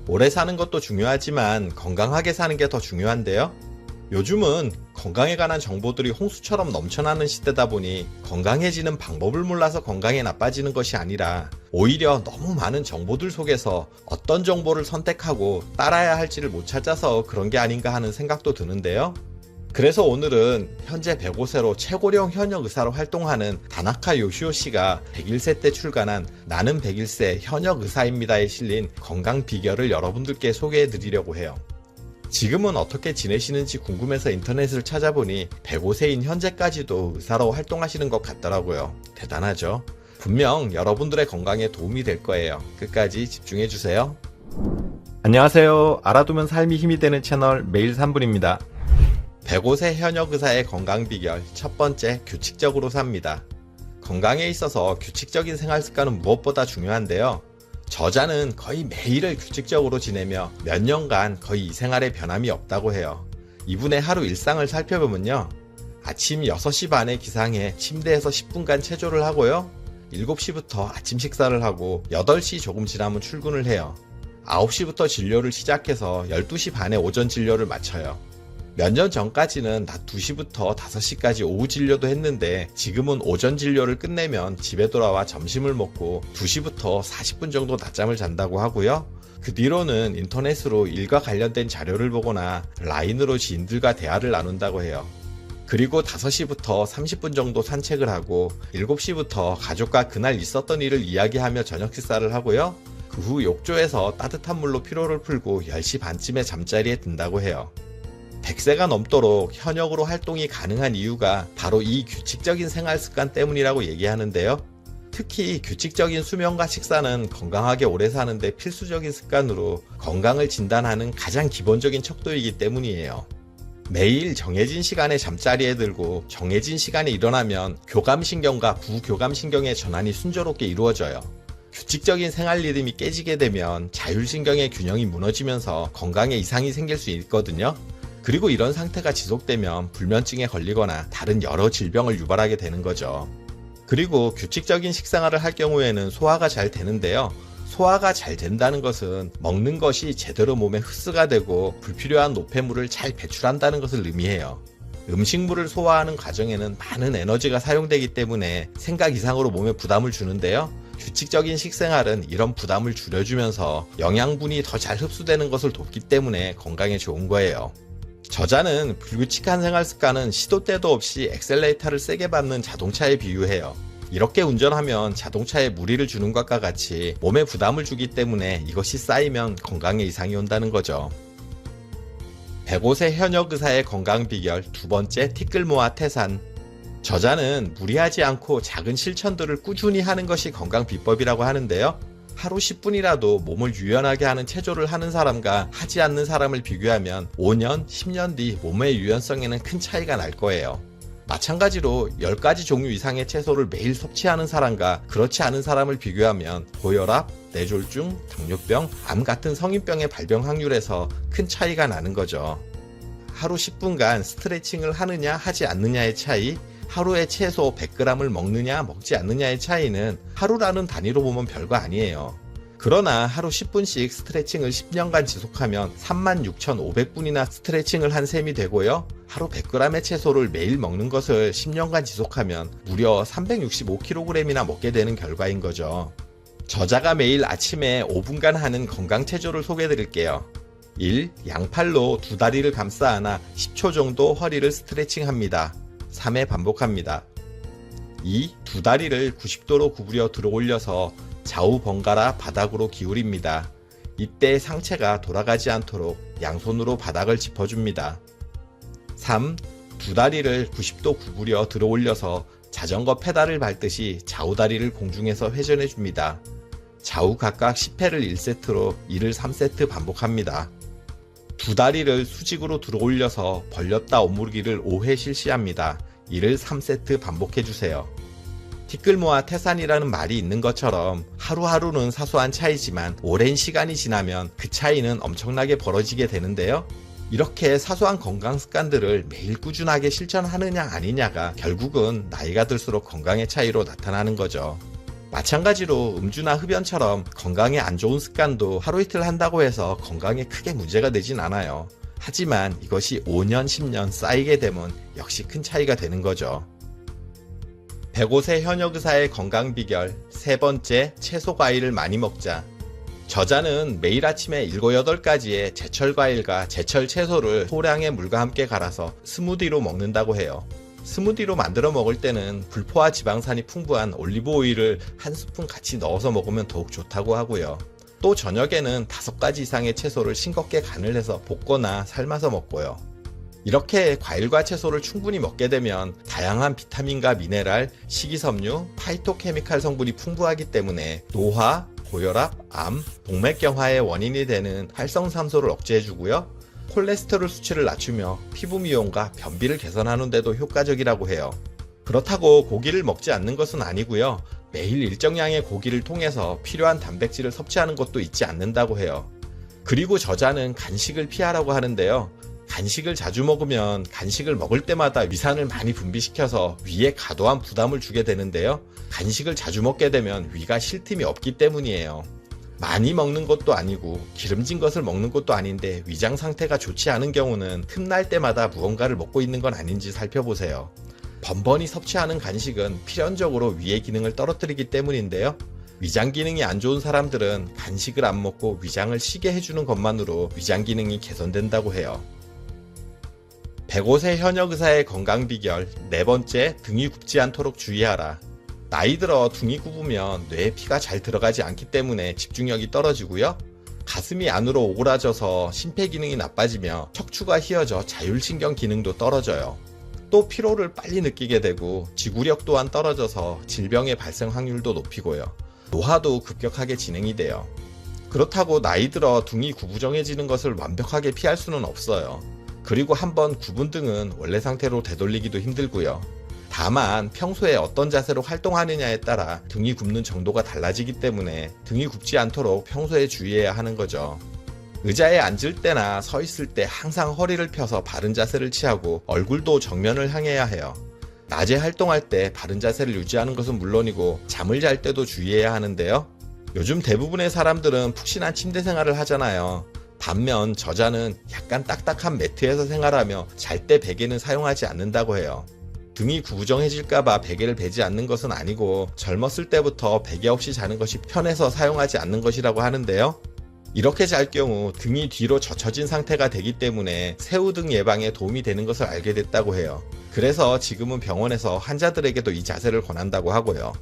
오래 사는 것도 중요하지만 건강하게 사는 게 더 중요한데요. 요즘은 건강에 관한 정보들이 홍수처럼 넘쳐나는 시대다 보니 건강해지는 방법을 몰라서 건강이 나빠지는 것이 아니라 오히려 너무 많은 정보들 속에서 어떤 정보를 선택하고 따라야 할지를 못 찾아서 그런 게 아닌가 하는 생각도 드는데요. 그래서 오늘은 현재 105세로 최고령 현역 의사로 활동하는 다나카 요시오 씨가 101세 때 출간한 나는 101세 현역 의사입니다에 실린 건강 비결을 여러분들께 소개해 드리려고 해요. 지금은 어떻게 지내시는지 궁금해서 인터넷을 찾아보니 105세인 현재까지도 의사로 활동하시는 것 같더라고요. 대단하죠? 분명 여러분들의 건강에 도움이 될 거예요. 끝까지 집중해 주세요. 안녕하세요. 알아두면 삶이 힘이 되는 채널 매일 3분입니다. 105세 현역 의사의 건강 비결 첫 번째, 규칙적으로 삽니다. 건강에 있어서 규칙적인 생활 습관은 무엇보다 중요한데요. 저자는 거의 매일을 규칙적으로 지내며 몇 년간 거의 이 생활에 변함이 없다고 해요. 이분의 하루 일상을 살펴보면요. 아침 6시 반에 기상해 침대에서 10분간 체조를 하고요. 7시부터 아침 식사를 하고 8시 조금 지나면 출근을 해요. 9시부터 진료를 시작해서 12시 반에 오전 진료를 마쳐요. 몇 년 전까지는 낮 2시부터 5시까지 오후 진료도 했는데 지금은 오전 진료를 끝내면 집에 돌아와 점심을 먹고 2시부터 40분 정도 낮잠을 잔다고 하고요. 그 뒤로는 인터넷으로 일과 관련된 자료를 보거나 라인으로 지인들과 대화를 나눈다고 해요. 그리고 5시부터 30분 정도 산책을 하고 7시부터 가족과 그날 있었던 일을 이야기하며 저녁 식사를 하고요. 그 후 욕조에서 따뜻한 물로 피로를 풀고 10시 반쯤에 잠자리에 든다고 해요. 100세가 넘도록 현역으로 활동이 가능한 이유가 바로 이 규칙적인 생활 습관 때문이라고 얘기하는데요. 특히 규칙적인 수면과 식사는 건강하게 오래 사는데 필수적인 습관으로 건강을 진단하는 가장 기본적인 척도이기 때문이에요. 매일 정해진 시간에 잠자리에 들고 정해진 시간에 일어나면 교감신경과 부교감신경의 전환이 순조롭게 이루어져요. 규칙적인 생활 리듬이 깨지게 되면 자율신경의 균형이 무너지면서 건강에 이상이 생길 수 있거든요. 그리고 이런 상태가 지속되면 불면증에 걸리거나 다른 여러 질병을 유발하게 되는 거죠. 그리고 규칙적인 식생활을 할 경우에는 소화가 잘 되는데요. 소화가 잘 된다는 것은 먹는 것이 제대로 몸에 흡수가 되고 불필요한 노폐물을 잘 배출한다는 것을 의미해요. 음식물을 소화하는 과정에는 많은 에너지가 사용되기 때문에 생각 이상으로 몸에 부담을 주는데요. 규칙적인 식생활은 이런 부담을 줄여주면서 영양분이 더 잘 흡수되는 것을 돕기 때문에 건강에 좋은 거예요. 저자는 불규칙한 생활 습관은 시도 때도 없이 엑셀레이터를 세게 밟는 자동차에 비유해요. 이렇게 운전하면 자동차에 무리를 주는 것과 같이 몸에 부담을 주기 때문에 이것이 쌓이면 건강에 이상이 온다는 거죠. 105세 현역 의사의 건강 비결 두 번째, 티끌모아 태산. 저자는 무리하지 않고 작은 실천들을 꾸준히 하는 것이 건강 비법이라고 하는데요. 하루 10분이라도 몸을 유연하게 하는 체조를 하는 사람과 하지 않는 사람을 비교하면 5년, 10년 뒤 몸의 유연성에는 큰 차이가 날 거예요. 마찬가지로 10가지 종류 이상의 채소를 매일 섭취하는 사람과 그렇지 않은 사람을 비교하면 고혈압, 뇌졸중, 당뇨병, 암 같은 성인병의 발병 확률에서 큰 차이가 나는 거죠. 하루 10분간 스트레칭을 하느냐 하지 않느냐의 차이, 하루에 최소 100g을 먹느냐 먹지 않느냐의 차이는 하루라는 단위로 보면 별거 아니에요. 그러나 하루 10분씩 스트레칭을 10년간 지속하면 36,500분이나 스트레칭을 한 셈이 되고요. 하루 100g의 채소를 매일 먹는 것을 10년간 지속하면 무려 365kg이나 먹게 되는 결과인 거죠. 저자가 매일 아침에 5분간 하는 건강체조를 소개해 드릴게요. 1. 양팔로 두 다리를 감싸 안아 10초 정도 허리를 스트레칭합니다. 3회 반복합니다. 2. 두 다리를 90도로 구부려 들어 올려서 좌우 번갈아 바닥으로 기울입니다. 이때 상체가 돌아가지 않도록 양손으로 바닥을 짚어줍니다. 3. 두 다리를 90도 구부려 들어 올려서 자전거 페달을 밟듯이 좌우 다리를 공중에서 회전해줍니다. 좌우 각각 10회를 1세트로 이를 3세트 반복합니다. 두 다리를 수직으로 들어 올려서 벌렸다 오므리기를 5회 실시합니다. 이를 3세트 반복해주세요. 티끌모아 태산이라는 말이 있는 것처럼 하루하루는 사소한 차이지만 오랜 시간이 지나면 그 차이는 엄청나게 벌어지게 되는데요. 이렇게 사소한 건강 습관들을 매일 꾸준하게 실천하느냐 아니냐가 결국은 나이가 들수록 건강의 차이로 나타나는 거죠. 마찬가지로 음주나 흡연처럼 건강에 안 좋은 습관도 하루 이틀 한다고 해서 건강에 크게 문제가 되진 않아요. 하지만 이것이 5년, 10년 쌓이게 되면 역시 큰 차이가 되는 거죠. 105세 현역 의사의 건강 비결 세 번째, 채소 과일을 많이 먹자. 저자는 매일 아침에 7, 8가지의 제철 과일과 제철 채소를 소량의 물과 함께 갈아서 스무디로 먹는다고 해요. 스무디로 만들어 먹을 때는 불포화 지방산이 풍부한 올리브 오일을 한 스푼 같이 넣어서 먹으면 더욱 좋다고 하고요. 또 저녁에는 5가지 이상의 채소를 싱겁게 간을 해서 볶거나 삶아서 먹고요. 이렇게 과일과 채소를 충분히 먹게 되면 다양한 비타민과 미네랄, 식이섬유, 파이토케미칼 성분이 풍부하기 때문에 노화, 고혈압, 암, 동맥경화의 원인이 되는 활성산소를 억제해주고요. 콜레스테롤 수치를 낮추며 피부 미용과 변비를 개선하는 데도 효과적이라고 해요. 그렇다고 고기를 먹지 않는 것은 아니고요. 매일 일정량의 고기를 통해서 필요한 단백질을 섭취하는 것도 잊지 않는다고 해요. 그리고 저자는 간식을 피하라고 하는데요. 간식을 자주 먹으면 간식을 먹을 때마다 위산을 많이 분비시켜서 위에 과도한 부담을 주게 되는데요. 간식을 자주 먹게 되면 위가 쉴 틈이 없기 때문이에요. 많이 먹는 것도 아니고 기름진 것을 먹는 것도 아닌데 위장 상태가 좋지 않은 경우는 틈날 때마다 무언가를 먹고 있는 건 아닌지 살펴보세요. 번번이 섭취하는 간식은 필연적으로 위의 기능을 떨어뜨리기 때문인데요. 위장 기능이 안 좋은 사람들은 간식을 안 먹고 위장을 쉬게 해주는 것만으로 위장 기능이 개선된다고 해요. 105세 현역 의사의 건강 비결 네 번째, 등이 굽지 않도록 주의하라. 나이 들어 등이 굽으면 뇌에 피가 잘 들어가지 않기 때문에 집중력이 떨어지고요. 가슴이 안으로 오그라져서 심폐기능이 나빠지며 척추가 휘어져 자율신경 기능도 떨어져요. 또 피로를 빨리 느끼게 되고 지구력 또한 떨어져서 질병의 발생 확률도 높이고요. 노화도 급격하게 진행이 돼요. 그렇다고 나이 들어 등이 구부정해지는 것을 완벽하게 피할 수는 없어요. 그리고 한번 굽은 등은 원래 상태로 되돌리기도 힘들고요. 다만 평소에 어떤 자세로 활동하느냐에 따라 등이 굽는 정도가 달라지기 때문에 등이 굽지 않도록 평소에 주의해야 하는 거죠. 의자에 앉을 때나 서 있을 때 항상 허리를 펴서 바른 자세를 취하고 얼굴도 정면을 향해야 해요. 낮에 활동할 때 바른 자세를 유지하는 것은 물론이고 잠을 잘 때도 주의해야 하는데요. 요즘 대부분의 사람들은 푹신한 침대 생활을 하잖아요. 반면 저자는 약간 딱딱한 매트에서 생활하며 잘 때 베개는 사용하지 않는다고 해요. 등이 구부정해질까봐 베개를 베지 않는 것은 아니고 젊었을 때부터 베개 없이 자는 것이 편해서 사용하지 않는 것이라고 하는데요. 이렇게 잘 경우 등이 뒤로 젖혀진 상태가 되기 때문에 새우등 예방에 도움이 되는 것을 알게 됐다고 해요. 그래서 지금은 병원에서 환자들에게도 이 자세를 권한다고 하고요.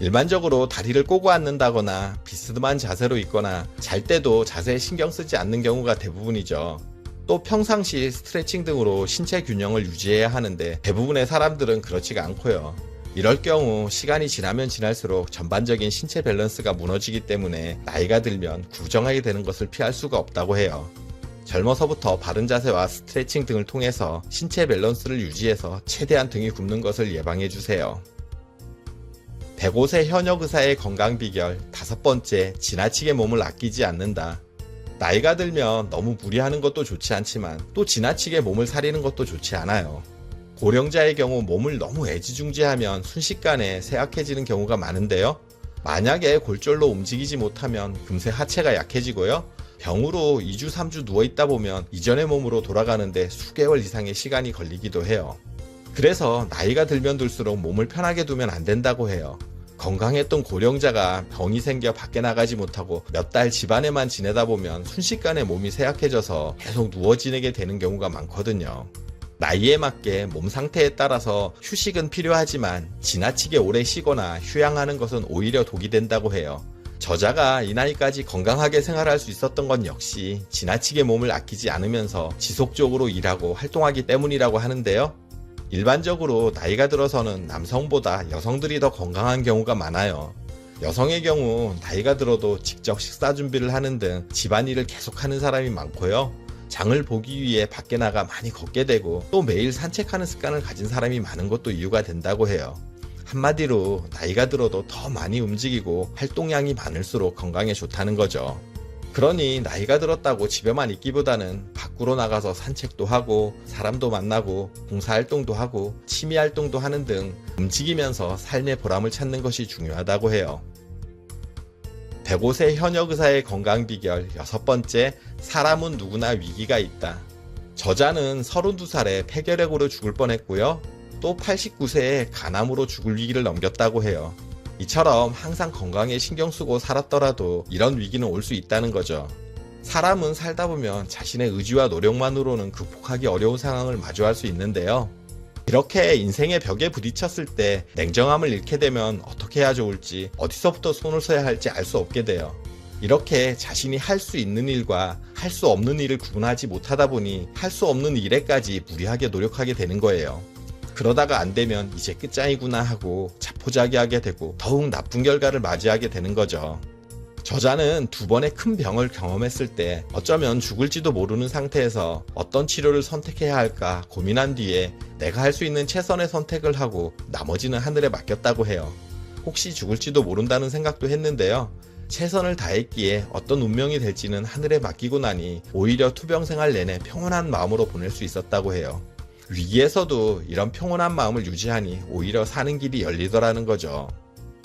일반적으로 다리를 꼬고 앉는다거나 비스듬한 자세로 있거나 잘 때도 자세에 신경 쓰지 않는 경우가 대부분이죠. 또 평상시 스트레칭 등으로 신체 균형을 유지해야 하는데 대부분의 사람들은 그렇지가 않고요. 이럴 경우 시간이 지나면 지날수록 전반적인 신체 밸런스가 무너지기 때문에 나이가 들면 구부정하게 되는 것을 피할 수가 없다고 해요. 젊어서부터 바른 자세와 스트레칭 등을 통해서 신체 밸런스를 유지해서 최대한 등이 굽는 것을 예방해 주세요. 105세 현역 의사의 건강 비결 다섯 번째, 지나치게 몸을 아끼지 않는다. 나이가 들면 너무 무리하는 것도 좋지 않지만 또 지나치게 몸을 사리는 것도 좋지 않아요. 고령자의 경우 몸을 너무 애지중지하면 순식간에 쇠약해지는 경우가 많은데요. 만약에 골절로 움직이지 못하면 금세 하체가 약해지고요. 병으로 2주, 3주 누워있다 보면 이전의 몸으로 돌아가는데 수개월 이상의 시간이 걸리기도 해요. 그래서 나이가 들면 들수록 몸을 편하게 두면 안 된다고 해요. 건강했던 고령자가 병이 생겨 밖에 나가지 못하고 몇 달 집안에만 지내다 보면 순식간에 몸이 쇠약해져서 계속 누워 지내게 되는 경우가 많거든요. 나이에 맞게 몸 상태에 따라서 휴식은 필요하지만 지나치게 오래 쉬거나 휴양하는 것은 오히려 독이 된다고 해요. 저자가 이 나이까지 건강하게 생활할 수 있었던 건 역시 지나치게 몸을 아끼지 않으면서 지속적으로 일하고 활동하기 때문이라고 하는데요. 일반적으로 나이가 들어서는 남성보다 여성들이 더 건강한 경우가 많아요. 여성의 경우 나이가 들어도 직접 식사 준비를 하는 등 집안일을 계속하는 사람이 많고요. 장을 보기 위해 밖에 나가 많이 걷게 되고 또 매일 산책하는 습관을 가진 사람이 많은 것도 이유가 된다고 해요. 한마디로 나이가 들어도 더 많이 움직이고 활동량이 많을수록 건강에 좋다는 거죠. 그러니 나이가 들었다고 집에만 있기보다는 밖으로 나가서 산책도 하고 사람도 만나고 봉사활동도 하고 취미활동도 하는 등 움직이면서 삶의 보람을 찾는 것이 중요하다고 해요. 105세 현역 의사의 건강 비결 6번째, 사람은 누구나 위기가 있다. 저자는 32살에 폐결핵으로 죽을 뻔했고요. 또 89세에 간암으로 죽을 위기를 넘겼다고 해요. 이처럼 항상 건강에 신경 쓰고 살았더라도 이런 위기는 올 수 있다는 거죠. 사람은 살다 보면 자신의 의지와 노력만으로는 극복하기 어려운 상황을 마주할 수 있는데요. 이렇게 인생의 벽에 부딪혔을 때 냉정함을 잃게 되면 어떻게 해야 좋을지, 어디서부터 손을 써야 할지 알 수 없게 돼요. 이렇게 자신이 할 수 있는 일과 할 수 없는 일을 구분하지 못하다 보니 할 수 없는 일에까지 무리하게 노력하게 되는 거예요. 그러다가 안 되면 이제 끝장이구나 하고 자포자기하게 되고 더욱 나쁜 결과를 맞이하게 되는 거죠. 저자는 2번의 큰 병을 경험했을 때 어쩌면 죽을지도 모르는 상태에서 어떤 치료를 선택해야 할까 고민한 뒤에 내가 할 수 있는 최선의 선택을 하고 나머지는 하늘에 맡겼다고 해요. 혹시 죽을지도 모른다는 생각도 했는데요. 최선을 다했기에 어떤 운명이 될지는 하늘에 맡기고 나니 오히려 투병 생활 내내 평온한 마음으로 보낼 수 있었다고 해요. 위기에서도 이런 평온한 마음을 유지하니 오히려 사는 길이 열리더라는 거죠.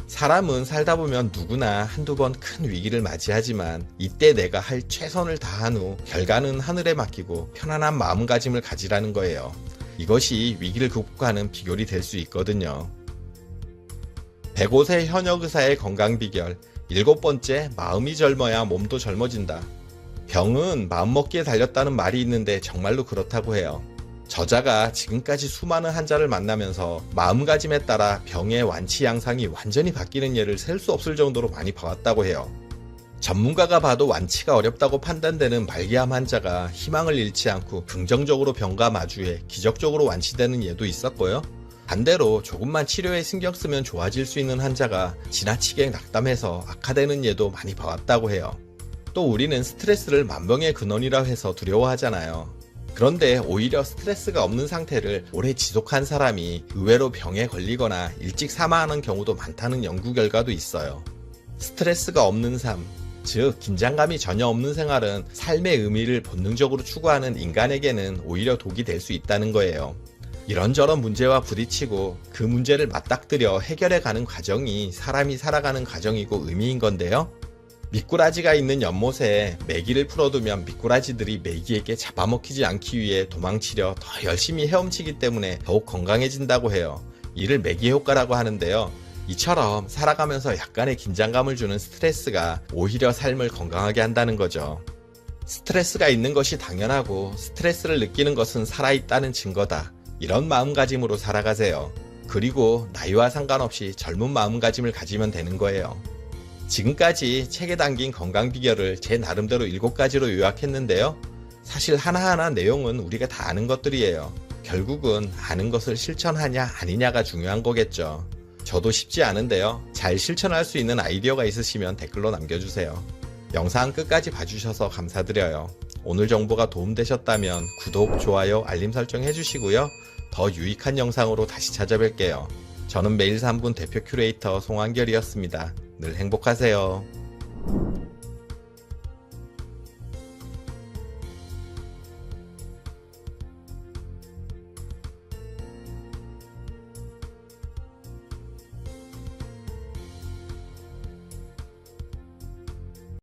사람은 살다 보면 누구나 한두 번 큰 위기를 맞이하지만 이때 내가 할 최선을 다한 후 결과는 하늘에 맡기고 편안한 마음가짐을 가지라는 거예요. 이것이 위기를 극복하는 비결이 될 수 있거든요. 105세 현역 의사의 건강 비결 7번째, 마음이 젊어야 몸도 젊어진다. 병은 마음먹기에 달렸다는 말이 있는데 정말로 그렇다고 해요. 저자가 지금까지 수많은 환자를 만나면서 마음가짐에 따라 병의 완치 양상이 완전히 바뀌는 예를 셀 수 없을 정도로 많이 봐왔다고 해요. 전문가가 봐도 완치가 어렵다고 판단되는 말기암 환자가 희망을 잃지 않고 긍정적으로 병과 마주해 기적적으로 완치되는 예도 있었고요. 반대로 조금만 치료에 신경 쓰면 좋아질 수 있는 환자가 지나치게 낙담해서 악화되는 예도 많이 봐왔다고 해요. 또 우리는 스트레스를 만병의 근원이라 해서 두려워하잖아요. 그런데 오히려 스트레스가 없는 상태를 오래 지속한 사람이 의외로 병에 걸리거나 일찍 사망하는 경우도 많다는 연구 결과도 있어요. 스트레스가 없는 삶, 즉 긴장감이 전혀 없는 생활은 삶의 의미를 본능적으로 추구하는 인간에게는 오히려 독이 될 수 있다는 거예요. 이런저런 문제와 부딪히고 그 문제를 맞닥뜨려 해결해가는 과정이 사람이 살아가는 과정이고 의미인 건데요. 미꾸라지가 있는 연못에 메기를 풀어두면 미꾸라지들이 메기에게 잡아먹히지 않기 위해 도망치려 더 열심히 헤엄치기 때문에 더욱 건강해진다고 해요. 이를 메기 효과라고 하는데요. 이처럼 살아가면서 약간의 긴장감을 주는 스트레스가 오히려 삶을 건강하게 한다는 거죠. 스트레스가 있는 것이 당연하고 스트레스를 느끼는 것은 살아있다는 증거다. 이런 마음가짐으로 살아가세요. 그리고 나이와 상관없이 젊은 마음가짐을 가지면 되는 거예요. 지금까지 책에 담긴 건강 비결을 제 나름대로 7가지로 요약했는데요. 사실 하나하나 내용은 우리가 다 아는 것들이에요. 결국은 아는 것을 실천하냐 아니냐가 중요한 거겠죠. 저도 쉽지 않은데요. 잘 실천할 수 있는 아이디어가 있으시면 댓글로 남겨주세요. 영상 끝까지 봐주셔서 감사드려요. 오늘 정보가 도움되셨다면 구독, 좋아요, 알림 설정 해주시고요. 더 유익한 영상으로 다시 찾아뵐게요. 저는 매일 3분 대표 큐레이터 송한결이었습니다. 늘 행복하세요.